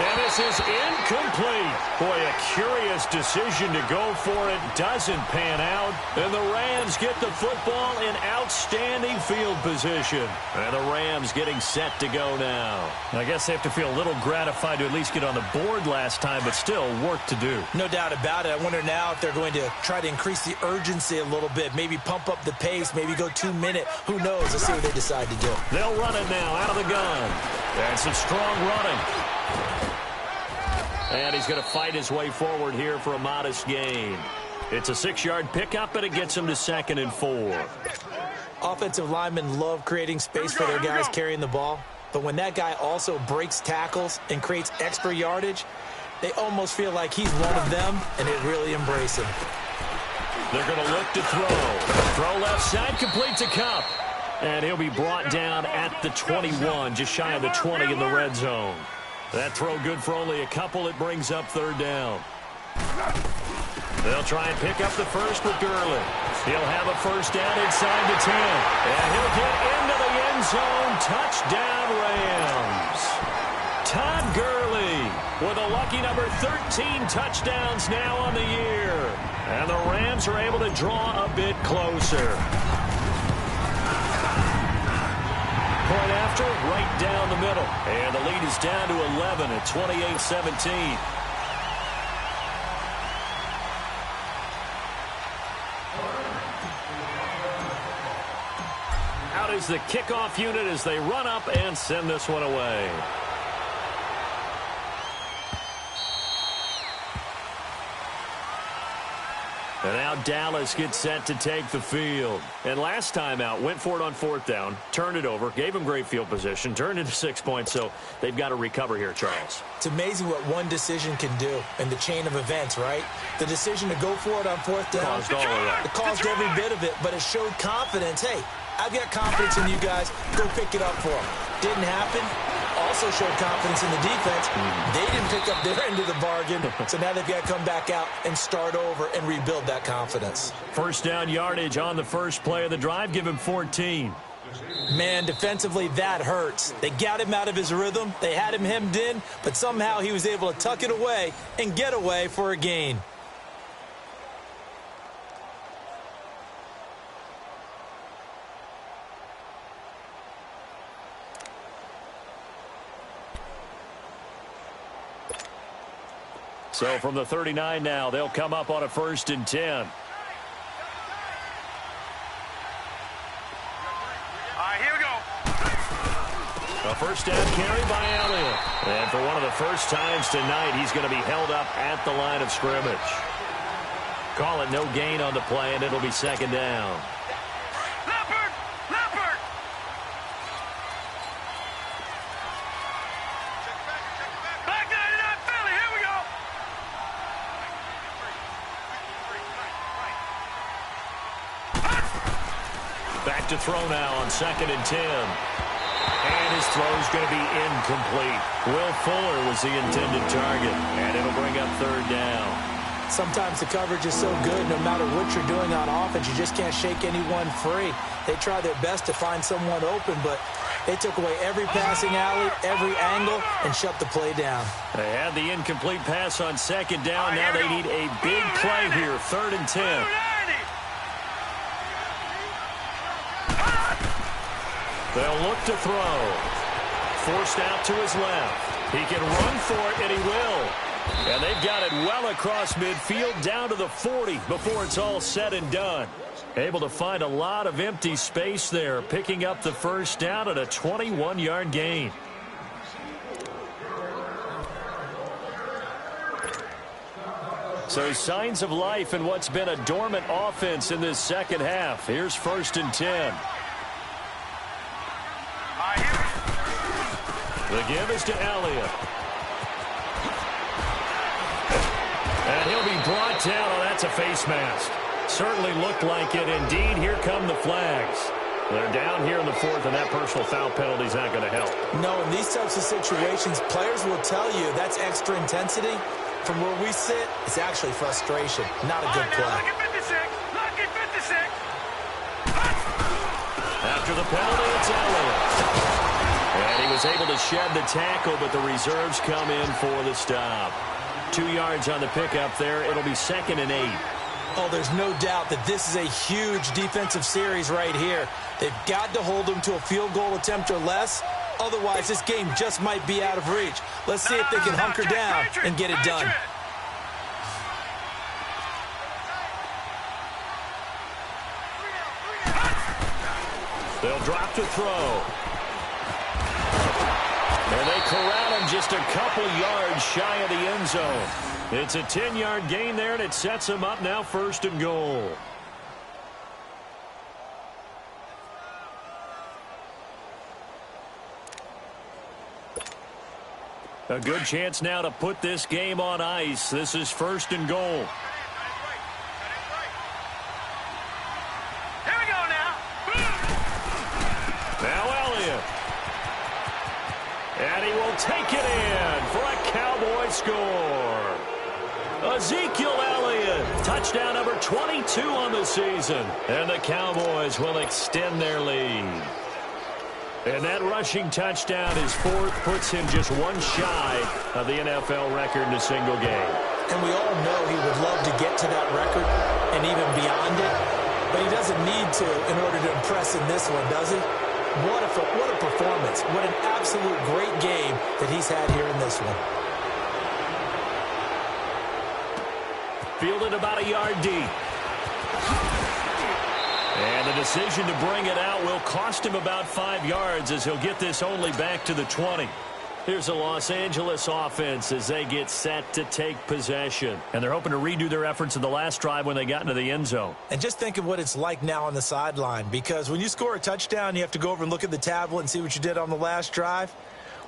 And this is incomplete. Boy, a curious decision to go for it. Doesn't pan out. And the Rams get the football in outstanding field position. And the Rams getting set to go now. I guess they have to feel a little gratified to at least get on the board last time, but still work to do. No doubt about it. I wonder now if they're going to try to increase the urgency a little bit. Maybe pump up the pace. Maybe go 2-minute. Who knows? Let's see what they decide to do. They'll run it now out of the gun. And some strong running. And he's going to fight his way forward here for a modest gain. It's a 6-yard pickup, and it gets him to 2nd and 4. Offensive linemen love creating space for their guys carrying the ball. But when that guy also breaks tackles and creates extra yardage, they almost feel like he's one of them, and they really embrace him. They're going to look to throw. Throw left side, complete to Cup. And he'll be brought down at the 21, just shy of the 20 in the red zone. That throw good for only a couple. It brings up 3rd down. They'll try and pick up the first with Gurley. He'll have a first down inside the 10. And he'll get into the end zone. Touchdown, Rams. Todd Gurley with a lucky number 13 touchdowns now on the year. And the Rams are able to draw a bit closer. Point after, right down the middle. And the lead is down to 11 at 28-17. Out is the kickoff unit as they run up and send this one away. And now Dallas gets set to take the field. And last time out, went for it on 4th down, turned it over, gave him great field position, turned into 6 points, so they've got to recover here, Charles. It's amazing what one decision can do in the chain of events, right? The decision to go for it on 4th down, Caused all of that. it caused every bit of it, but it showed confidence. Hey, I've got confidence in you guys. Go pick it up for them. Didn't happen. Also showed confidence in the defense. They didn't pick up their end of the bargain, so now they've got to come back out and start over and rebuild that confidence. 1st down yardage on the first play of the drive. Give him 14. Man, defensively, that hurts. They got him out of his rhythm. They had him hemmed in, but somehow he was able to tuck it away and get away for a gain. So from the 39 now, they'll come up on a 1st and 10. All right, here we go. A 1st down carry by Elliott. And for one of the first times tonight, he's going to be held up at the line of scrimmage. Call it no gain on the play, and it'll be 2nd down. Leopard! Leopard! Back 99 Philly, here we go. Back to throw now on 2nd and 10. And his throw's going to be incomplete. Will Fuller was the intended target, and it'll bring up 3rd down. Sometimes the coverage is so good, no matter what you're doing on offense, you just can't shake anyone free. They try their best to find someone open, but they took away every passing alley, every angle, and shut the play down. They had the incomplete pass on 2nd down. Now they need a big play here, 3rd and 10. They'll look to throw. Forced out to his left. He can run for it, and he will. And they've got it well across midfield, down to the 40 before it's all said and done. Able to find a lot of empty space there, picking up the 1st down at a 21-yard gain. So signs of life in what's been a dormant offense in this 2nd half. Here's 1st and 10. The give is to Elliott. And he'll be brought down. Oh, that's a face mask. Certainly looked like it. Indeed, here come the flags. They're down here in the 4th, and that personal foul penalty is not going to help. No, in these types of situations, players will tell you that's extra intensity. From where we sit, it's actually frustration, not a good play. Lucky 56. Lucky 56. After the penalty, it's Elliott. And he was able to shed the tackle, but the reserves come in for the stop. 2 yards on the pickup there. It'll be 2nd and 8. Oh, there's no doubt that this is a huge defensive series right here. They've got to hold them to a field goal attempt or less. Otherwise, this game just might be out of reach. Let's see if they can hunker down and get it done. They'll drop to throw. And they corral him just a couple yards shy of the end zone. It's a 10-yard gain there, and it sets him up now 1st and goal. A good chance now to put this game on ice. This is 1st and goal. Here we go now. Now Elliott. And he will take it in for a Cowboy score. Ezekiel Elliott, touchdown number 22 on the season. And the Cowboys will extend their lead. And that rushing touchdown, his 4th, puts him just one shy of the NFL record in a single game. And we all know he would love to get to that record and even beyond it. But he doesn't need to in order to impress in this one, does he? What a performance. What an absolute great game that he's had here in this one. Fielded about a yard deep. And the decision to bring it out will cost him about 5 yards as he'll get this only back to the 20. Here's a Los Angeles offense as they get set to take possession. And they're hoping to redo their efforts in the last drive when they got into the end zone. And just think of what it's like now on the sideline, because when you score a touchdown, you have to go over and look at the tablet and see what you did on the last drive.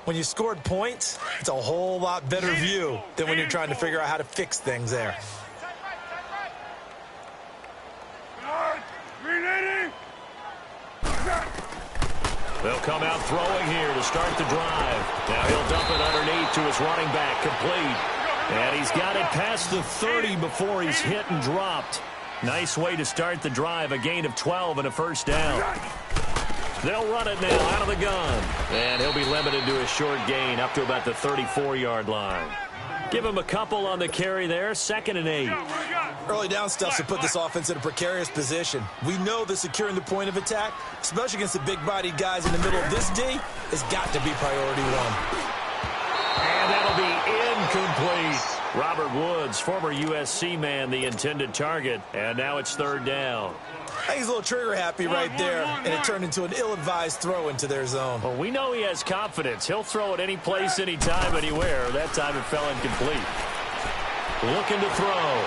When you scored points, it's a whole lot better view than when you're trying to figure out how to fix things there. They'll come out throwing here to start the drive. Now he'll dump it underneath to his running back, complete. And he's got it past the 30 before he's hit and dropped. Nice way to start the drive, a gain of 12 and a first down. They'll run it now out of the gun. And he'll be limited to a short gain up to about the 34-yard line. Give him a couple on the carry there, 2nd and 8. Early down stuff to put this offense in a precarious position. We know that securing the point of attack, especially against the big-bodied guys in the middle of this D, has got to be priority one. And that'll be incomplete. Robert Woods, former USC man, the intended target. And now it's 3rd down. I think he's a little trigger-happy right there, and it turned into an ill-advised throw into their zone. Well, we know he has confidence. He'll throw it any place, anytime, anywhere. That time it fell incomplete. Looking to throw.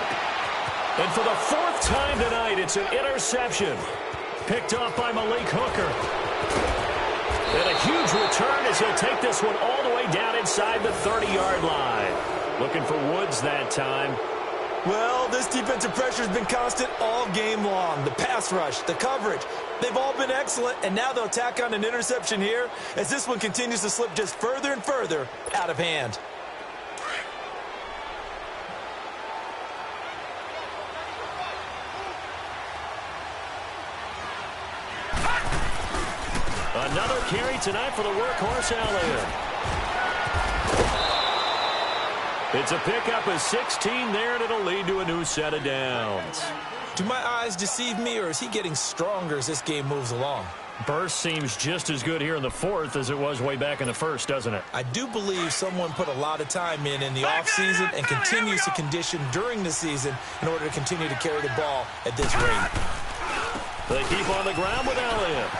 And for the 4th time tonight, it's an interception. Picked off by Malik Hooker. And a huge return as he'll take this one all the way down inside the 30-yard line. Looking for Woods that time. Well, this defensive pressure has been constant all game long. The pass rush, the coverage, they've all been excellent, and now they'll tack on an interception here as this one continues to slip just further and further out of hand. Another carry tonight for the workhorse Elliott. It's a pickup of 16 there, and it'll lead to a new set of downs. Do my eyes deceive me, or is he getting stronger as this game moves along? Burst seems just as good here in the 4th as it was way back in the 1st, doesn't it? I do believe someone put a lot of time in the offseason and continues to condition during the season in order to continue to carry the ball at this rate. They keep on the ground with Elliott.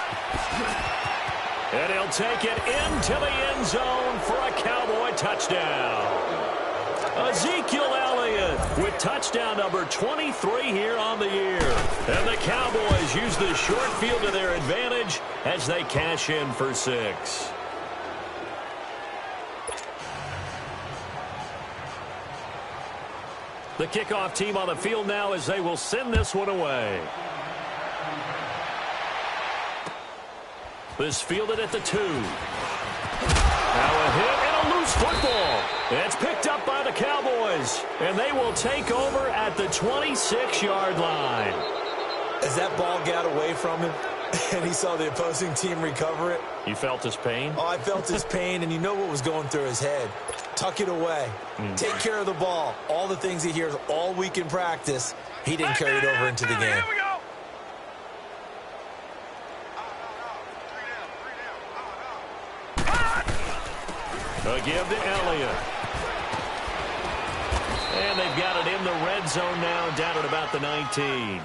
And he'll take it into the end zone for a Cowboy touchdown. Ezekiel Elliott with touchdown number 23 here on the year. And the Cowboys use the short field to their advantage as they cash in for 6. The kickoff team on the field now as they will send this one away. This fielded at the 2. Now a hit and a loose football. It's picked up by the Cowboys, and they will take over at the 26-yard line. As that ball got away from him and he saw the opposing team recover it. You felt his pain? Oh, I felt his pain, and you know what was going through his head. Tuck it away. Take care of the ball. All the things he hears all week in practice, he didn't carry it over into the game. Here we go. A give to Elliott. And they've got it in the red zone now, down at about the 19.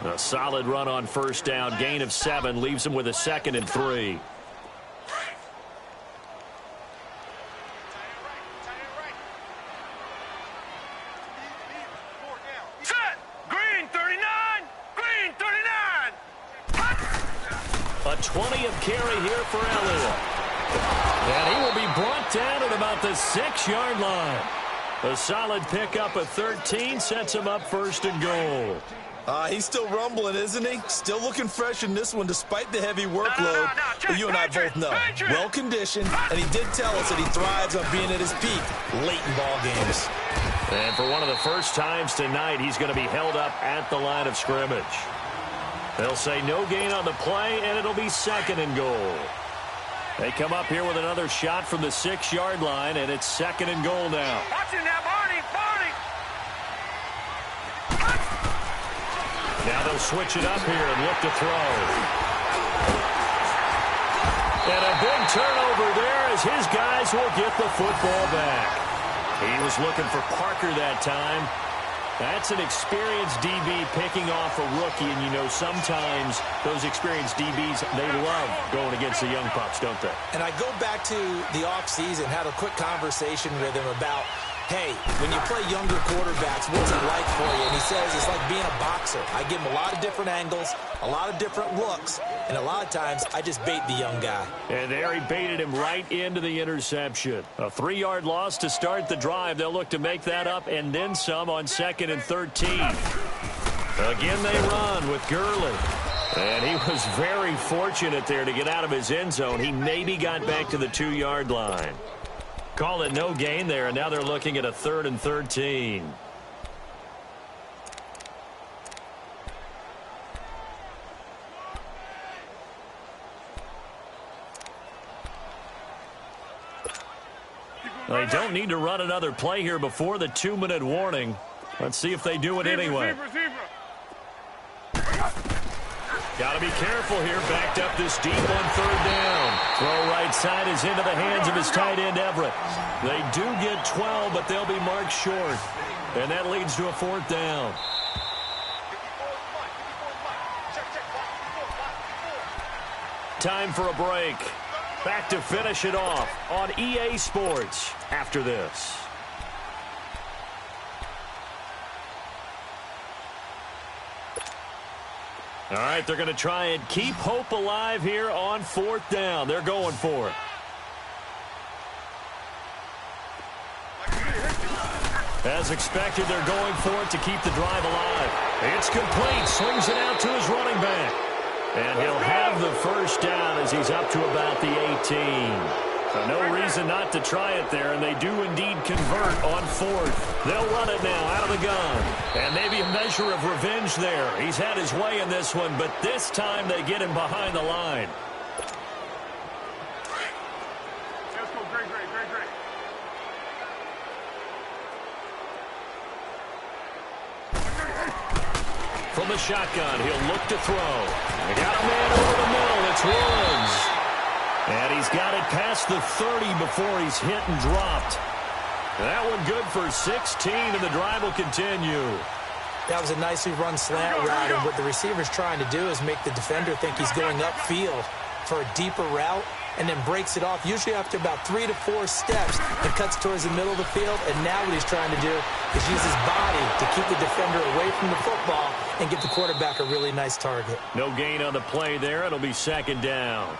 A solid run on 1st down. Gain of 7 leaves them with a 2nd and 3. Set. Green 39. Green 39. A 20 of carry here for Elliott. And he will be brought down at about the 6-yard line. A solid pickup of 13 sets him up 1st and goal. He's still rumbling, isn't he? Still looking fresh in this one despite the heavy workload. But you and I both know, well-conditioned, and he did tell us that he thrives on being at his peak late in ball games. And for one of the first times tonight, he's going to be held up at the line of scrimmage. They'll say no gain on the play, and it'll be 2nd and goal. They come up here with another shot from the 6-yard line, and it's 2nd and goal now. Watch it now, Barney. Now they'll switch it up here and look to throw. And a big turnover there as his guys will get the football back. He was looking for Parker that time. That's an experienced DB picking off a rookie, and you know sometimes those experienced DBs, they love going against the young pups, don't they? And I go back to the offseason, had a quick conversation with him about, hey, when you play younger quarterbacks, what's it like for you? And he says it's like being a boxer. I give him a lot of different angles, a lot of different looks, and a lot of times I just bait the young guy. And there he baited him right into the interception. A 3-yard loss to start the drive. They'll look to make that up and then some on 2nd and 13. Again they run with Gurley. And he was very fortunate there to get out of his end zone. He maybe got back to the 2-yard line. Call it no gain there, and now they're looking at a 3rd and 13. They don't need to run another play here before the 2-minute warning. Let's see if they do it anyway. Got to be careful here. Backed up this deep on 3rd down. Throw right side is into the hands of his tight end, Everett. They do get 12, but they'll be marked short. And that leads to a 4th down. Time for a break. Back to finish it off on EA Sports after this. All right, they're going to try and keep hope alive here on 4th down. They're going for it. As expected, they're going for it to keep the drive alive. It's complete. Swings it out to his running back. And he'll have the 1st down as he's up to about the 18. So no reason not to try it there, and they do indeed convert on 4th. They'll run it now out of the gun. And maybe a measure of revenge there. He's had his way in this one, but this time they get him behind the line. Let's go, great. From the shotgun, he'll look to throw. They got a man over the middle. It's Woods. And he's got it past the 30 before he's hit and dropped. That one good for 16, and the drive will continue. That was a nicely run slant route, and what the receiver's trying to do is make the defender think he's going upfield for a deeper route, and then breaks it off, usually after about 3 to 4 steps, and cuts towards the middle of the field. And now what he's trying to do is use his body to keep the defender away from the football and give the quarterback a really nice target. No gain on the play there. It'll be 2nd down.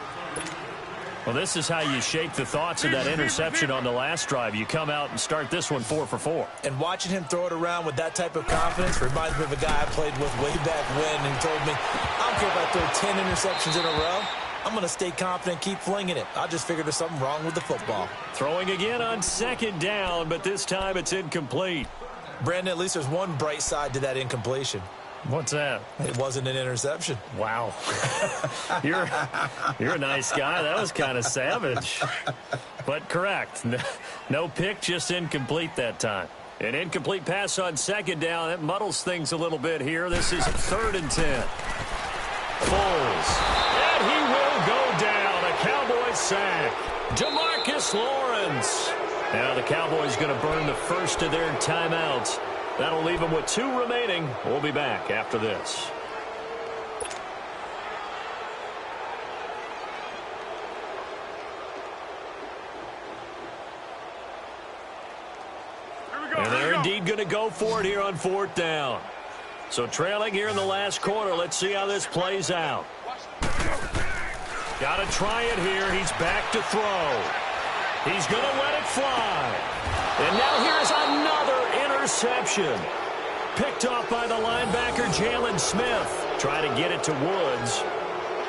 Well, this is how you shake the thoughts of that interception on the last drive. You come out and start this one 4 for 4. And watching him throw it around with that type of confidence reminds me of a guy I played with way back when, and he told me, I don't care if I throw 10 interceptions in a row. I'm going to stay confident, keep flinging it. I just figured there's something wrong with the football. Throwing again on 2nd down, but this time it's incomplete. Brandon, at least there's one bright side to that incompletion. What's that? It wasn't an interception. Wow. You're a nice guy. That was kind of savage. But correct. No pick, just incomplete that time. An incomplete pass on 2nd down. That muddles things a little bit here. This is 3rd and 10. Foles. And he will go down. A Cowboys sack. DeMarcus Lawrence. Now the Cowboys going to burn the first of their timeouts. That'll leave them with 2 remaining. We'll be back after this. And they're indeed going to go for it here on 4th down. So trailing here in the last quarter. Let's see how this plays out. Got to try it here. He's back to throw. He's going to let it fly. And now here's another interception. Picked off by the linebacker, Jalen Smith. Trying to get it to Woods.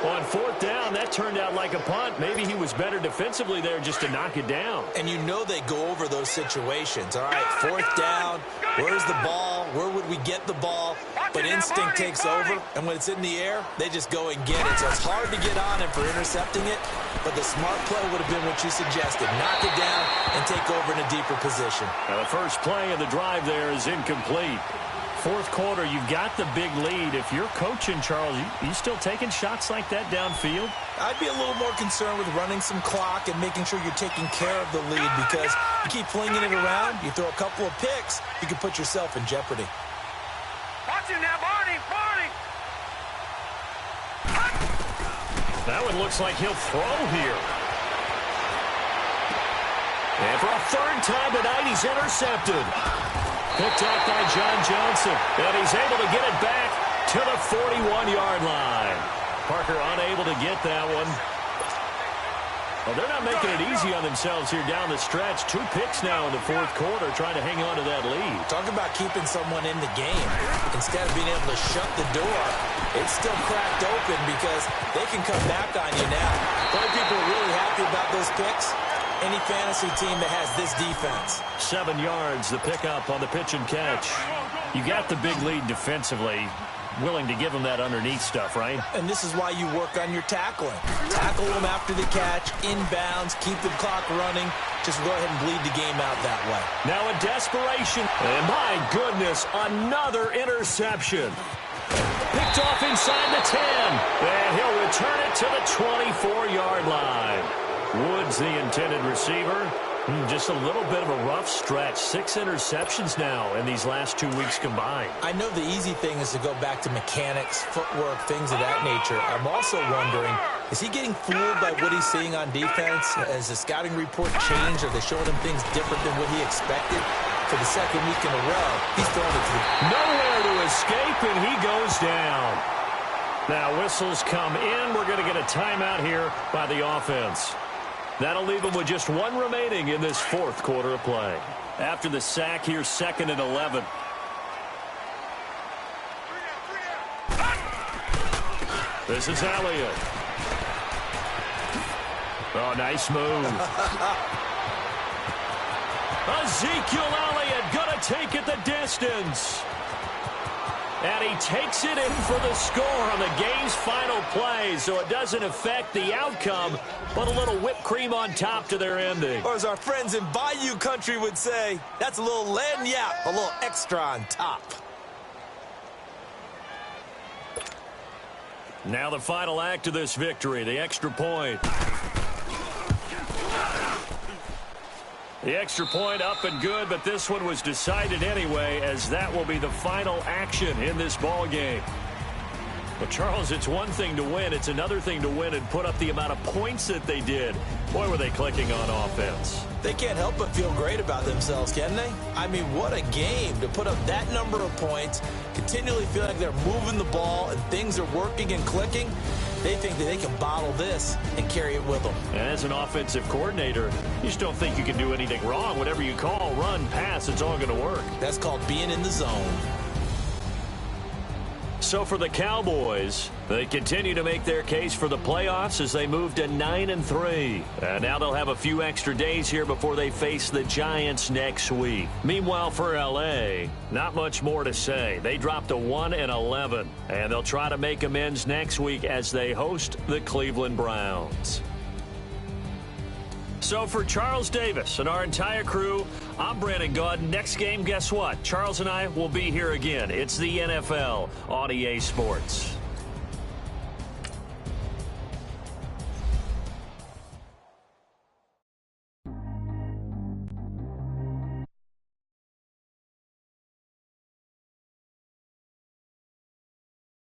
On 4th down, that turned out like a punt. Maybe he was better defensively there just to knock it down. And you know they go over those situations. All right, 4th down, where's the ball? Where would we get the ball? But instinct takes over, and when it's in the air, they just go and get it. So it's hard to get on him for intercepting it, but the smart play would have been what you suggested. Knock it down and take over in a deeper position. Now the first play of the drive there is incomplete. 4th quarter, you've got the big lead. If you're coaching, Charles, you still taking shots like that downfield? I'd be a little more concerned with running some clock and making sure you're taking care of the lead, because you keep flinging it around, you throw a couple of picks, you can put yourself in jeopardy. Watch him now, Barney. That one looks like he'll throw here. And for a third time tonight, he's intercepted. Picked off by John Johnson. And he's able to get it back to the 41-yard line. Parker unable to get that one. Well, they're not making it easy on themselves here down the stretch. 2 picks now in the fourth quarter, trying to hang on to that lead. Talk about keeping someone in the game. Instead of being able to shut the door, it's still cracked open because they can come back on you now. The only people are really happy about those picks, any fantasy team that has this defense. 7 yards, the pickup on the pitch and catch. You got the big lead defensively. Willing to give them that underneath stuff, right? And this is why you work on your tackling. Tackle them after the catch, inbounds, keep the clock running. Just go ahead and bleed the game out that way. Now in desperation, and my goodness, another interception. Picked off inside the 10, and he'll return it to the 24-yard line. Woods, the intended receiver. Just a little bit of a rough stretch. 6 interceptions now in these last 2 weeks combined. I know the easy thing is to go back to mechanics, footwork, things of that nature. I'm also wondering, is he getting fooled by what he's seeing on defense? Has the scouting report changed? Are they showing him things different than what he expected? For the second week in a row, he's throwing it to the... Nowhere to escape, and he goes down. Now whistles come in. We're going to get a timeout here by the offense. That'll leave them with just 1 remaining in this fourth quarter of play. After the sack, here's 2nd and 11. This is Elliott. Oh, nice move. Ezekiel Elliott going to take it the distance. And he takes it in for the score on the game's final play, so it doesn't affect the outcome, but a little whipped cream on top to their ending. Or as our friends in Bayou Country would say, that's a little lagniappe, a little extra on top. Now the final act of this victory, the extra point. The extra point up and good, but this one was decided anyway, as that will be the final action in this ball game. But, Charles, it's one thing to win. It's another thing to win and put up the amount of points that they did. Boy, were they clicking on offense. They can't help but feel great about themselves, can they? I mean, what a game to put up that number of points, continually feel like they're moving the ball and things are working and clicking. They think that they can bottle this and carry it with them. And as an offensive coordinator, you just don't think you can do anything wrong. Whatever you call, run, pass, it's all going to work. That's called being in the zone. So for the Cowboys, they continue to make their case for the playoffs as they move to 9-3. And now they'll have a few extra days here before they face the Giants next week. Meanwhile, for L.A., not much more to say. They dropped to 1-11, and they'll try to make amends next week as they host the Cleveland Browns. So for Charles Davis and our entire crew, I'm Brandon Gaud. Next game, guess what? Charles and I will be here again. It's the NFL on EA Sports.